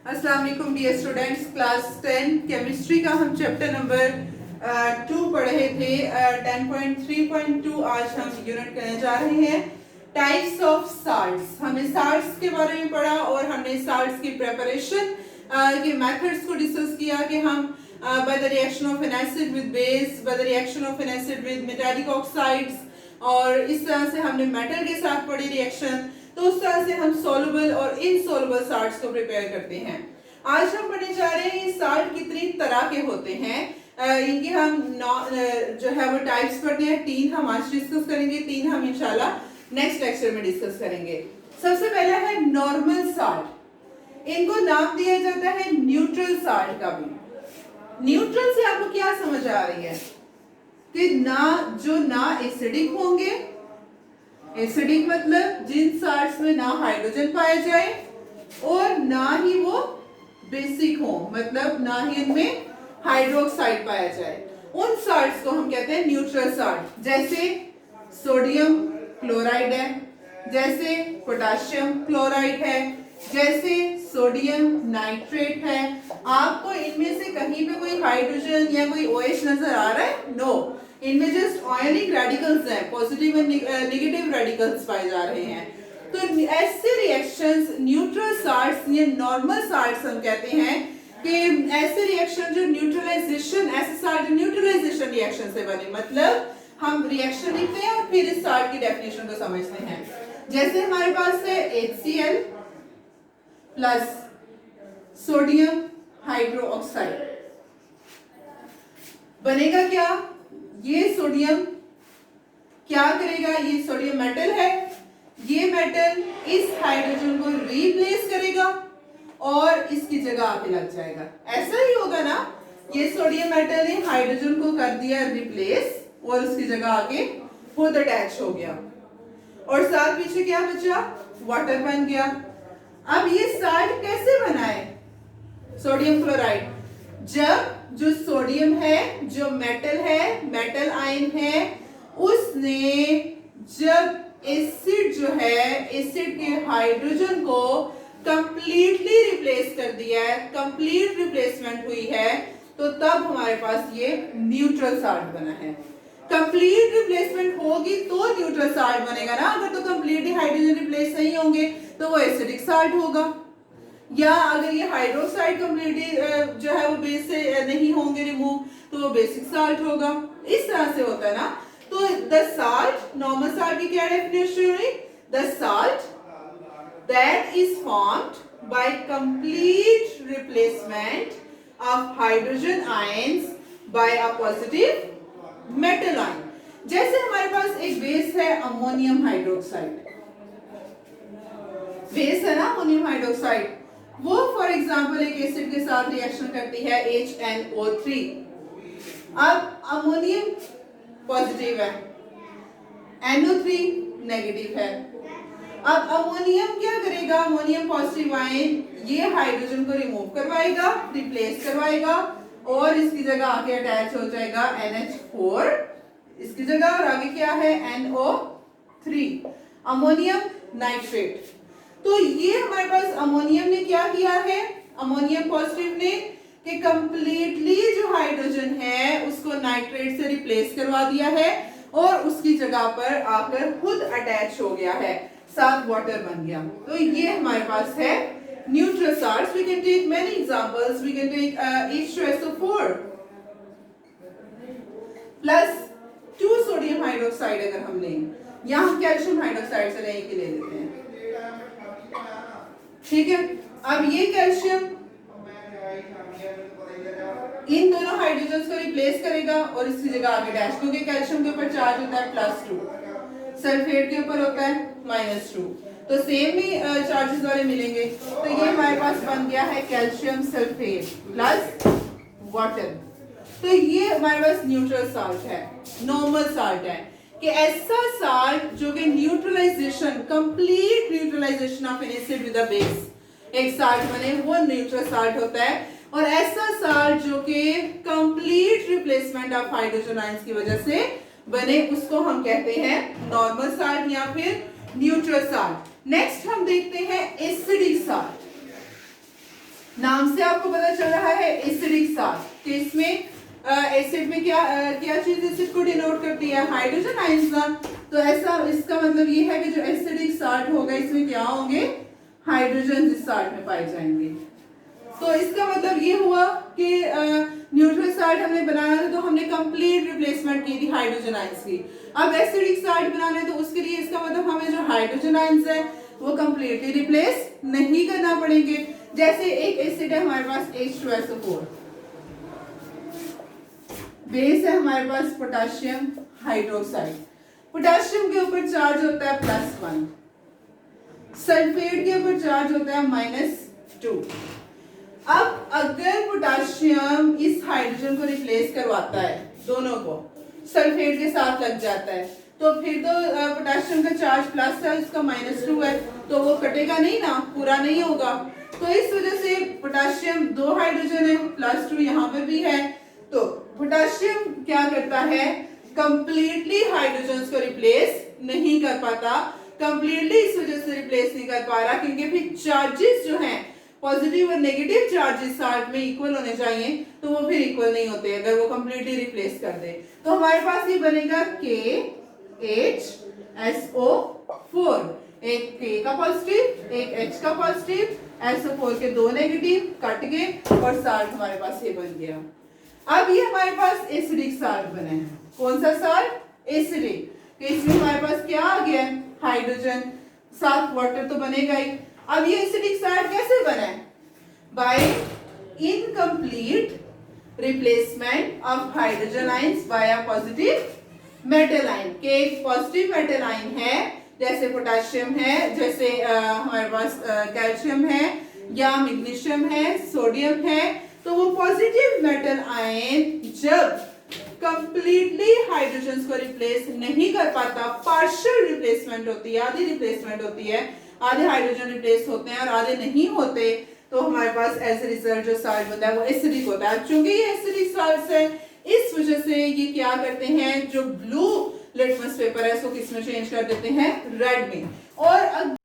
अस्सलाम वालेकुम dear students, class 10 chemistry का हम चैप्टर नंबर 2 पढ़े थे। 10.3.2 आज हम यूनिट करने जा रहे हैं टाइप्स ऑफ साल्ट्स। हमने साल्ट्स के बारे में पढ़ा और हमने साल्ट्स की प्रिपरेशन के मेथड्स को डिस्कस किया कि हम by the reaction of an acid with base, by the reaction of an acid with metallic oxides, और इस तरह से हमने मेटल के साथ पढ़ी रिएक्शन। तो उस तरह से हम सोलुबल और इनसोलुबल साल्ट्स को प्रिपेयर करते हैं। आज हम पढ़ने जा रहे हैं ये साल्ट कितनी तरह के होते हैं। इनके हम जो है वो टाइप्स पढ़ते हैं। 3 हम आज डिस्कस करेंगे, 3 हम इंशाल्लाह नेक्स्ट लेक्चर में डिस्कस करेंगे। सबसे पहला है नॉर्मल साल्ट। इनको नाम दिया जाता है न्यूट्रल साल्ट का भी। न्यूट्रल से आपको क्या समझ आ रही है कि ना एसिडिक होंगे। एसिडिक मतलब जिन साल्ट्स में ना हाइड्रोजन पाया जाए और ना ही वो बेसिक हो, मतलब ना ही इनमें हाइड्रोक्साइड पाया जाए, उन साल्ट्स को हम कहते हैं न्यूट्रल साल्ट। जैसे सोडियम क्लोराइड है, जैसे पोटेशियम क्लोराइड है, जैसे सोडियम नाइट्रेट है। आपको इनमें से कहीं पे कोई हाइड्रोजन या कोई OH नजर आ रहा है? नो, इनमें जस्ट आयनिक रेडिकल्स हैं, पॉजिटिव और नेगेटिव रेडिकल्स पाए जा रहे हैं। तो ऐसे रिएक्शंस न्यूट्रल साल्ट्स या नॉर्मल साल्ट्स हम कहते हैं कि ऐसे रिएक्शन जो न्यूट्रलाइजेशन, ऐसे साल्ट जो न्यूट्रलाइजेशन रिएक्शन से बने। मतलब हम रिएक्शन लिखते हैं और फिर इस साल्ट की डेफिनेशन को समझते हैं। जैसे हमारे पास है HCl प्लस सोडियम हाइड्रोक्साइड, बनेगा क्या? ये सोडियम क्या करेगा? ये सोडियम मेटल है, ये मेटल इस हाइड्रोजन को रिप्लेस करेगा और इसकी जगह आके लग जाएगा। ऐसा ही होगा ना? ये सोडियम मेटल ने हाइड्रोजन को कर दिया रिप्लेस और उसकी जगह आके खुद अटैच हो गया और साथ पीछे क्या बचा? वाटर बन गया। अब ये साल्ट कैसे बना है? Sodium chloride. जब जो सोडियम है, जो मेटल है, मेटल आयन है, उसने जब एसिड जो है, एसिड के हाइड्रोजन को कंप्लीटली रिप्लेस कर दिया है, कंप्लीट रिप्लेसमेंट हुई है, तो तब हमारे पास ये न्यूट्रल साल्ट बना है। कंप्लीट रिप्लेसमेंट होगी तो न्यूट्रल साल्ट बनेगा ना। अगर तो कंप्लीटली हाइड्रोजन रिप्लेस नहीं होंगे तो वो एसिडिक साल्ट होगा, या अगर ये हाइड्रोक्साइड कंप्लीटली जो है वो बेस से नहीं होंगे रिमूव तो वो बेसिक साल्ट होगा। इस तरह से होता है ना। तो द साल्ट, नॉर्मल साल्ट की क्या डेफिनेशन हुई? The salt that is formed by complete replacement of hydrogen ions by a positive metal ion. जैसे हमारे पास एक बेस है अमोनियम हाइड्रोक्साइड, बेस है ना अमोनियम हाइड्रोक्साइड, वो फॉर एग्जांपल एक एसिड के साथ रिएक्शन करती है HNO3। अब अमोनियम पॉजिटिव है, NO3 नेगेटिव है। अब अमोनियम क्या करेगा? अमोनियम पॉजिटिव आयन ये हाइड्रोजन को रिमूव करवाएगा, रिप्लेस करवाएगा और इसकी जगह आके अटैच हो जाएगा NH4 इसकी जगह, और आगे क्या है? NO3, ammonium nitrate. तो ये हमारे पास अमोनियम ने क्या किया है? अमोनियम पॉजिटिव ने कि कंप्लीटली जो हाइड्रोजन है उसको नाइट्रेट से रिप्लेस करवा दिया है और उसकी जगह पर आकर खुद अटैच हो गया है, साथ वाटर बन गया। तो ये हमारे पास है neutral salts. We can take many examples. We can take H2SO4 plus 2 sodium hydroxide अगर हम लें, या हम कैल्शियम हाइड्रोक्साइड से लेके ले लेते हैं, ठीक है। अब ये कैल्शियम इन दोनों हाइड्रोजन को रिप्लेस करेगा और इसकी जगह आगे डैश, क्योंकि कैल्शियम के ऊपर चार्ज होता है +2, सल्फेट के ऊपर होता है -2, तो सेम ही चार्जेस वाले मिलेंगे। तो ये हमारे पास बन गया है कैल्शियम सल्फेट प्लस वाटर। तो ये हमारे पास न्यूट्रल साल्ट है, नॉर्मल साल्ट है कि ऐसा साल्ट जो कि neutralisation, complete neutralisation of an acid with a base, एक साल्ट बने, वो न्यूट्रल साल्ट होता है। और ऐसा साल्ट जो कि complete replacement of hydrogen ions की वजह से बने, उसको हम कहते हैं नॉर्मल साल्ट या फिर न्यूट्रल साल्ट। नेक्स्ट हम देखते हैं एसिडिक साल्ट। नाम से आपको पता चल रहा है एसिडिक साल्ट कि इसमें एसिड में क्या चीज एसिड को डिनोट करती है, हाइड्रोजन आयंस ना। तो ऐसा इसका मतलब ये है कि जो एसिडिक साल्ट होगा इसमें क्या होंगे, हाइड्रोजन इस साल्ट में पाए जाएंगे। तो इसका मतलब ये हुआ कि न्यूट्रल साल्ट हमने बनाना था तो हमने कंप्लीट रिप्लेसमेंट की थी हाइड्रोजन आयंस की। अब एसिडिक साल्ट बनाना है तो उसके लिए इसका मतलब हमें जो हाइड्रोजन आयंस है वो कंप्लीटली रिप्लेस नहीं करना पड़ेंगे। जैसे एक एसिड है हमारे पास H2SO4, बेस है हमारे पास पोटेशियम हाइड्रोक्साइड, पोटेशियम के ऊपर चार्ज होता है +1, सल्फेट के ऊपर चार्ज होता है -2। अब अगर पोटेशियम इस हाइड्रोजन को रिप्लेस करवाता है, दोनों को सल्फेट के साथ लग जाता है, तो फिर तो पोटेशियम का चार्ज प्लस है, इसका -2 है, तो वो कटेगा नहीं ना, पूरा नहीं होगा। तो इस वजह से पोटेशियम 2 हाइड्रोजन है, +2 यहाँ पे भी है। तो पोटेशियम क्या करता है, कंप्लीटली हाइड्रोजन्स को रिप्लेस नहीं कर पाता। कंप्लीटली इस वजह से रिप्लेस नहीं कर पा रहा क्योंकि फिर चार्जेस जो हैं, पॉजिटिव और नेगेटिव चार्जेस साल्ट में इक्वल होने चाहिए, तो वो फिर इक्वल नहीं होते अगर वो कंप्लीटली रिप्लेस कर दे। तो हमारे पास ये बनेगा KHSO4, एक K का पॉजिटिव, एक H का पॉजिटिव, SO4 के 2 नेगेटिव कट गए और साल्ट हमारे पास ये बन गया। अब ये हमारे पास एसिडिक साल्ट बना है। कौन सा साल्ट, एसिडिक। तो इसमें हमारे पास क्या आ गया, हाइड्रोजन, साथ वाटर तो बनेगा ही। अब ये एसिडिक साल्ट कैसे बना है, by incomplete replacement of hydrogen ions by a positive metal ion. के एक पॉजिटिव मेटल आयन है, जैसे पोटेशियम है, जैसे हमारे पास कैल्शियम है या मैग्नीशियम है, सोडियम है, तो वो पॉजिटिव मेटल आयन जब कंप्लीटली हाइड्रोजन्स को रिप्लेस नहीं कर पाता, पार्शियल रिप्लेसमेंट होती है, आधी रिप्लेसमेंट होती है, आधे हाइड्रोजन रिप्लेस होते हैं और आधे नहीं होते, तो हमारे पास एज ए रिजल्ट जो साल्ट बनता है वो एसिडिक होता है। चूंकि ये एसिडिक साल्ट है, इस वजह से ये क्या करते हैं, जो ब्लू लिटमस पेपर है इसको किस में चेंज कर देते हैं, रेड में। और